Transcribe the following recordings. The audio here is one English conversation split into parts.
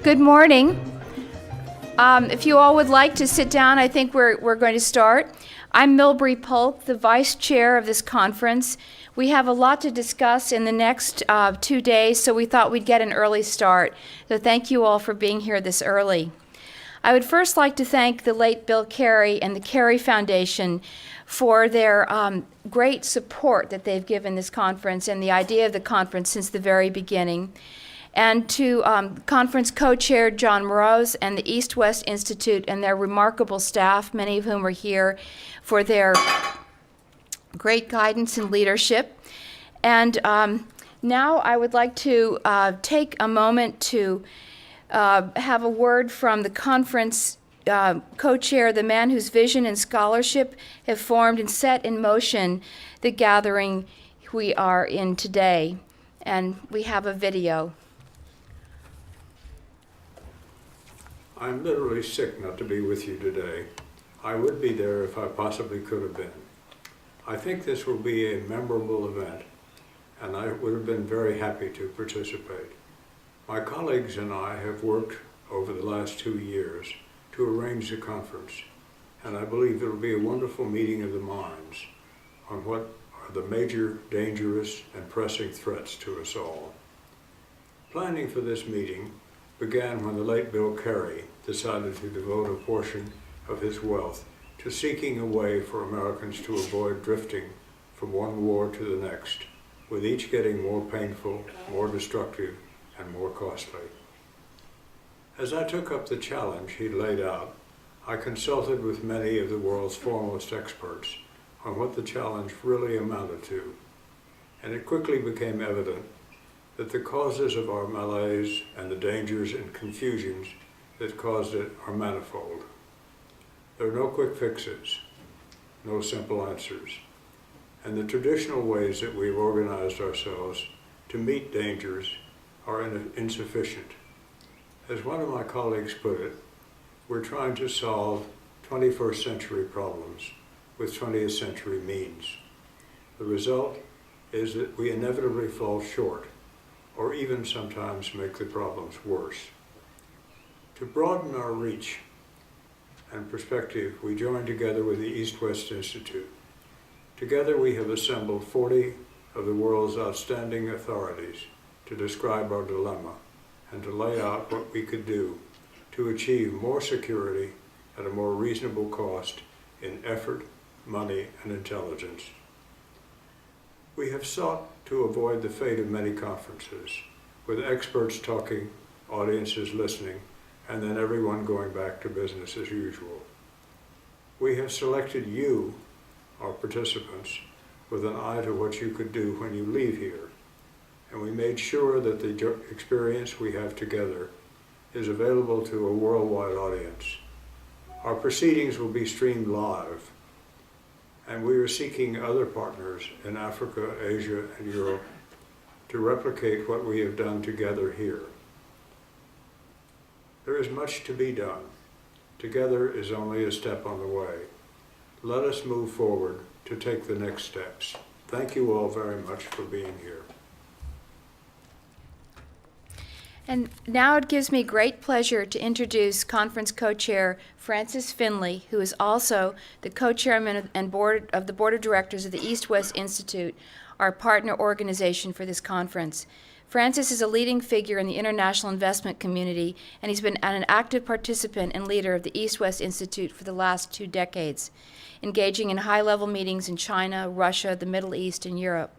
Good morning. If you all would like to sit down, I think we're going to start. I'm Milbury Polk, the vice chair of this conference. We have a lot to discuss in the next 2 days, so we thought we'd get an early start. So thank you all for being here this early. I would first like to thank the late Bill Carey and the Carey Foundation for their great support that they've given this conference and the idea of the conference since the very beginning. And to conference co-chair John Prendergast and the EastWest Institute and their remarkable staff, many of whom are here, for their great guidance and leadership. And now I would like to take a moment to have a word from the conference co-chair, the man whose vision and scholarship have formed and set in motion the gathering we are in today. And we have a video. I'm literally sick not to be with you today. I would be there if I possibly could have been. I think this will be a memorable event, and I would have been very happy to participate. My colleagues and I have worked over the last 2 years to arrange the conference, and I believe it will be a wonderful meeting of the minds on what are the major, dangerous, and pressing threats to us all. Planning for this meeting began when the late Bill Carey decided to devote a portion of his wealth to seeking a way for Americans to avoid drifting from one war to the next, with each getting more painful, more destructive, and more costly. As I took up the challenge he laid out, I consulted with many of the world's foremost experts on what the challenge really amounted to, and it quickly became evident that the causes of our malaise and the dangers and confusions that caused it are manifold. There are no quick fixes, no simple answers, and the traditional ways that we've organized ourselves to meet dangers are insufficient. As one of my colleagues put it, we're trying to solve 21st century problems with 20th century means. The result is that we inevitably fall short, or even sometimes make the problems worse. To broaden our reach and perspective, we joined together with the EastWest Institute. Together we have assembled 40 of the world's outstanding authorities to describe our dilemma and to lay out what we could do to achieve more security at a more reasonable cost in effort, money, and intelligence. We have sought to avoid the fate of many conferences, with experts talking, audiences listening, and then everyone going back to business as usual. We have selected you, our participants, with an eye to what you could do when you leave here, and we made sure that the experience we have together is available to a worldwide audience. Our proceedings will be streamed live, and we are seeking other partners in Africa, Asia, and Europe to replicate what we have done together here. There is much to be done. Together is only a step on the way. Let us move forward to take the next steps. Thank you all very much for being here. And now it gives me great pleasure to introduce conference co-chair Francis Finley, who is also the co-chairman and board of the board of directors of the EastWest Institute, our partner organization for this conference. Francis is a leading figure in the international investment community, and he's been an active participant and leader of the EastWest Institute for the last 2 decades, engaging in high-level meetings in China, Russia, the Middle East, and Europe.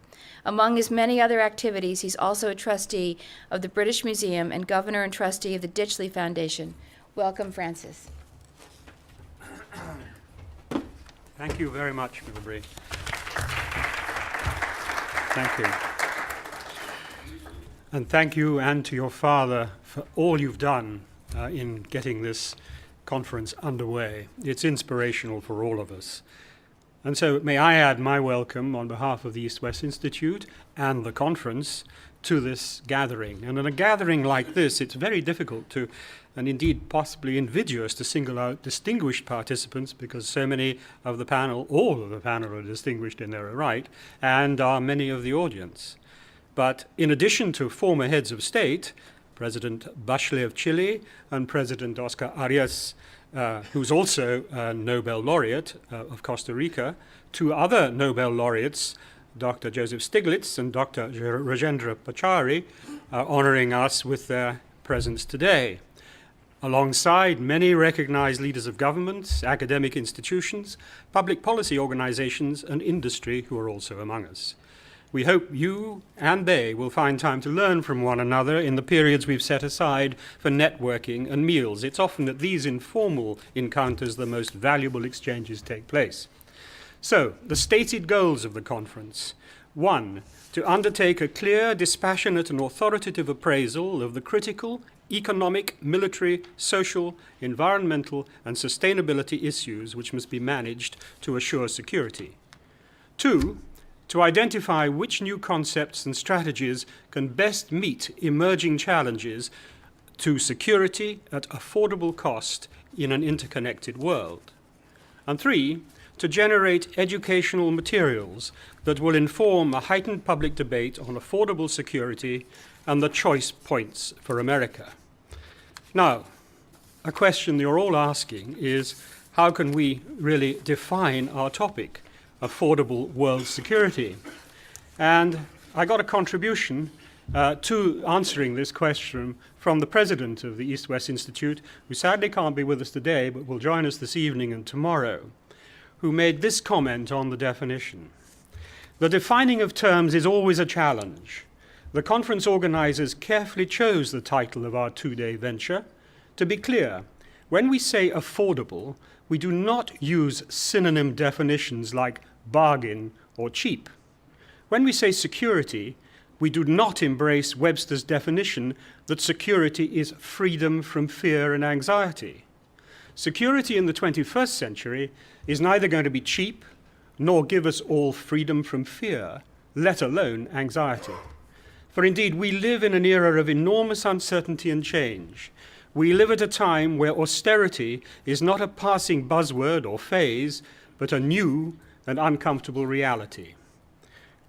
Among his many other activities, he's also a trustee of the British Museum and governor and trustee of the Ditchley Foundation. Welcome, Francis. Thank you very much, Milbury. Thank you. And thank you and to your father for all you've done in getting this conference underway. It's inspirational for all of us. And so may I add my welcome on behalf of the EastWest Institute and the conference to this gathering. And in a gathering like this, it's very difficult to, and indeed possibly invidious, to single out distinguished participants because so many of the panel, all of the panel are distinguished in their own right, and are many of the audience. But in addition to former heads of state, President Bachelet of Chile, and President Oscar Arias, who's also a Nobel laureate of Costa Rica, two other Nobel laureates, Dr. Joseph Stiglitz and Dr. Rajendra Pachauri, are honoring us with their presence today, alongside many recognized leaders of governments, academic institutions, public policy organizations, and industry who are also among us. We hope you and they will find time to learn from one another in the periods we've set aside for networking and meals. It's often at these informal encounters the most valuable exchanges take place. So, the stated goals of the conference. 1, to undertake a clear, dispassionate, and authoritative appraisal of the critical economic, military, social, environmental, and sustainability issues which must be managed to assure security. 2, to identify which new concepts and strategies can best meet emerging challenges to security at affordable cost in an interconnected world. And 3, to generate educational materials that will inform a heightened public debate on affordable security and the choice points for America. Now, a question you're all asking is, how can we really define our topic, affordable world security? And I got a contribution to answering this question from the president of the EastWest Institute, who sadly can't be with us today, but will join us this evening and tomorrow, who made this comment on the definition. The defining of terms is always a challenge. The conference organizers carefully chose the title of our two-day venture. To be clear, when we say affordable, we do not use synonym definitions like bargain or cheap. When we say security, we do not embrace Webster's definition that security is freedom from fear and anxiety. Security in the 21st century is neither going to be cheap nor give us all freedom from fear, let alone anxiety. For indeed, we live in an era of enormous uncertainty and change. We live at a time where austerity is not a passing buzzword or phase, but a new and uncomfortable reality.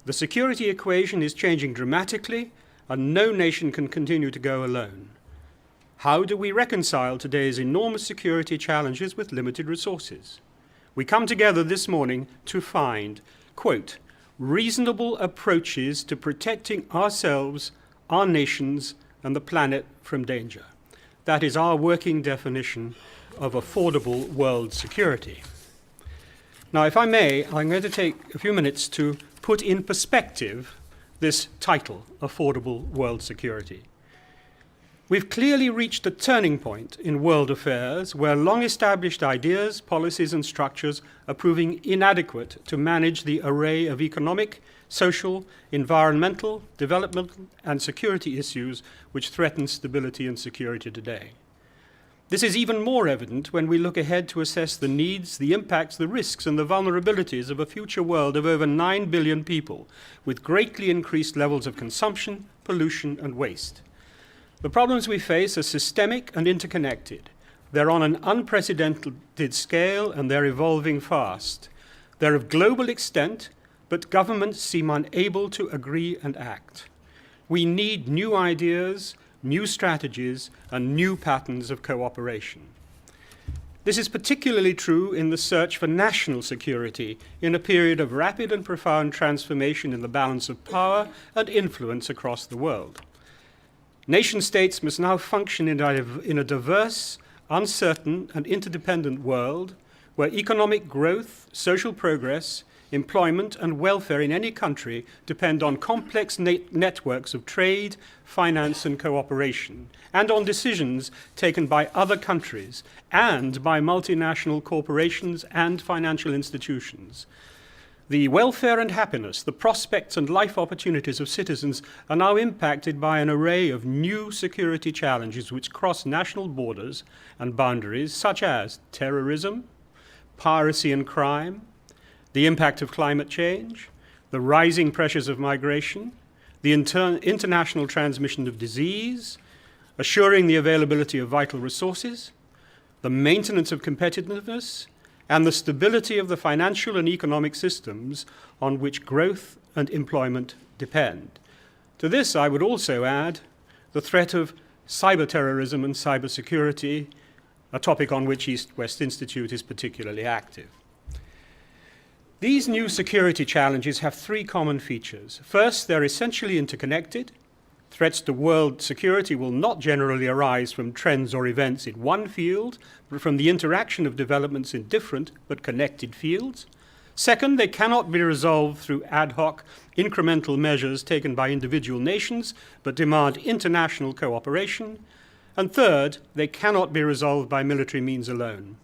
The security equation is changing dramatically, and no nation can continue to go alone. How do we reconcile today's enormous security challenges with limited resources? We come together this morning to find, quote, reasonable approaches to protecting ourselves, our nations, and the planet from danger. That is our working definition of affordable world security. Now, if I may, I'm going to take a few minutes to put in perspective this title, Affordable World Security. We've clearly reached a turning point in world affairs where long-established ideas, policies, and structures are proving inadequate to manage the array of economic, social, environmental, developmental, and security issues which threaten stability and security today. This is even more evident when we look ahead to assess the needs, the impacts, the risks, and the vulnerabilities of a future world of over 9 billion people, with greatly increased levels of consumption, pollution, and waste. The problems we face are systemic and interconnected. They're on an unprecedented scale, and they're evolving fast. They're of global extent, but governments seem unable to agree and act. We need new ideas, new strategies, and new patterns of cooperation. This is particularly true in the search for national security in a period of rapid and profound transformation in the balance of power and influence across the world. Nation-states must now function in a diverse, uncertain, and interdependent world where economic growth, social progress, employment, and welfare in any country depend on complex networks of trade, finance, and cooperation, and on decisions taken by other countries and by multinational corporations and financial institutions. The welfare and happiness, the prospects and life opportunities of citizens are now impacted by an array of new security challenges which cross national borders and boundaries, such as terrorism, piracy and crime, the impact of climate change, the rising pressures of migration, the international transmission of disease, assuring the availability of vital resources, the maintenance of competitiveness, and the stability of the financial and economic systems on which growth and employment depend. To this, I would also add the threat of cyber terrorism and cybersecurity, a topic on which EastWest Institute is particularly active. These new security challenges have three common features. First, they're essentially interconnected. Threats to world security will not generally arise from trends or events in one field, but from the interaction of developments in different but connected fields. Second, they cannot be resolved through ad hoc, incremental measures taken by individual nations, but demand international cooperation. And third, they cannot be resolved by military means alone.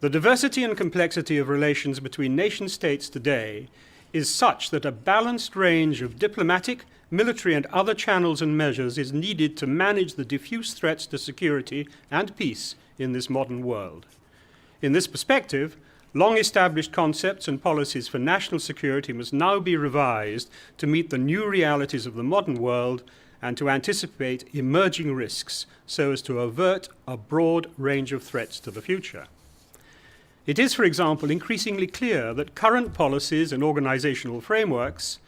The diversity and complexity of relations between nation-states today is such that a balanced range of diplomatic, military and other channels and measures is needed to manage the diffuse threats to security and peace in this modern world. In this perspective, long-established concepts and policies for national security must now be revised to meet the new realities of the modern world and to anticipate emerging risks so as to avert a broad range of threats to the future. It is, for example, increasingly clear that current policies and organizational frameworks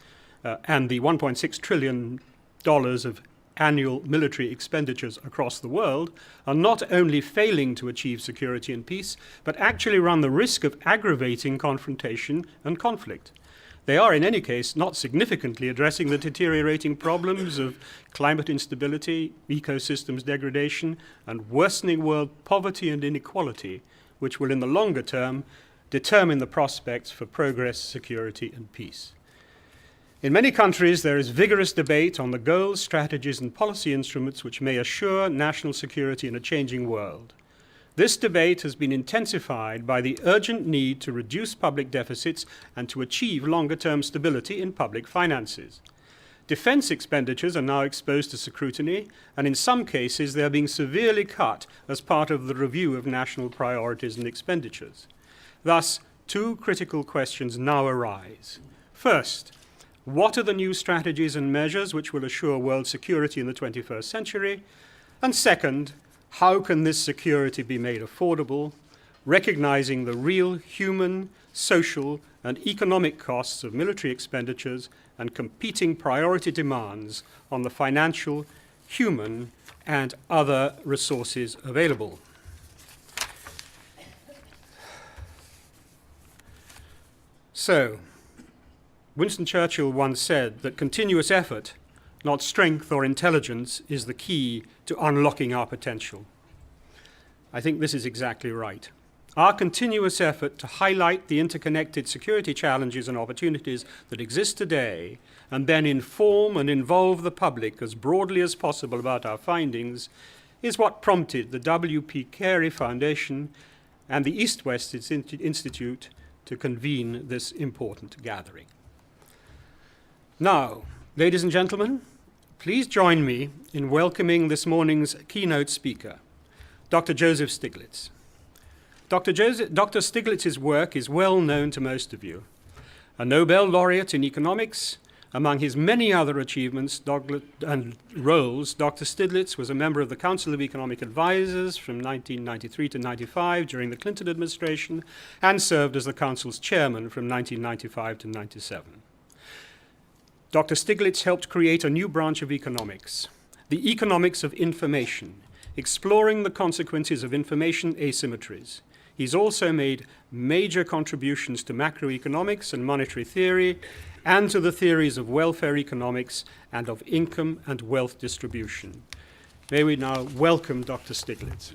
and the $1.6 trillion of annual military expenditures across the world are not only failing to achieve security and peace, but actually run the risk of aggravating confrontation and conflict. They are, in any case, not significantly addressing the deteriorating problems of climate instability, ecosystems degradation, and worsening world poverty and inequality, which will, in the longer term, determine the prospects for progress, security, and peace. In many countries, there is vigorous debate on the goals, strategies, and policy instruments which may assure national security in a changing world. This debate has been intensified by the urgent need to reduce public deficits and to achieve longer-term stability in public finances. Defense expenditures are now exposed to scrutiny, and in some cases they are being severely cut as part of the review of national priorities and expenditures. Thus, two critical questions now arise. First, what are the new strategies and measures which will assure world security in the 21st century? And second, how can this security be made affordable, recognizing the real human, social, and economic costs of military expenditures and competing priority demands on the financial, human, and other resources available? So, Winston Churchill once said that continuous effort, not strength or intelligence, is the key to unlocking our potential. I think this is exactly right. Our continuous effort to highlight the interconnected security challenges and opportunities that exist today, and then inform and involve the public as broadly as possible about our findings, is what prompted the W.P. Carey Foundation and the EastWest Institute to convene this important gathering. Now, ladies and gentlemen, please join me in welcoming this morning's keynote speaker, Dr. Joseph Stiglitz. Dr. Stiglitz's work is well known to most of you. A Nobel laureate in economics, among his many other achievements and roles, Dr. Stiglitz was a member of the Council of Economic Advisors from 1993 to 95 during the Clinton administration and served as the Council's chairman from 1995 to 97. Dr. Stiglitz helped create a new branch of economics, the economics of information, exploring the consequences of information asymmetries. He's also made major contributions to macroeconomics and monetary theory, and to the theories of welfare economics and of income and wealth distribution. May we now welcome Dr. Stiglitz.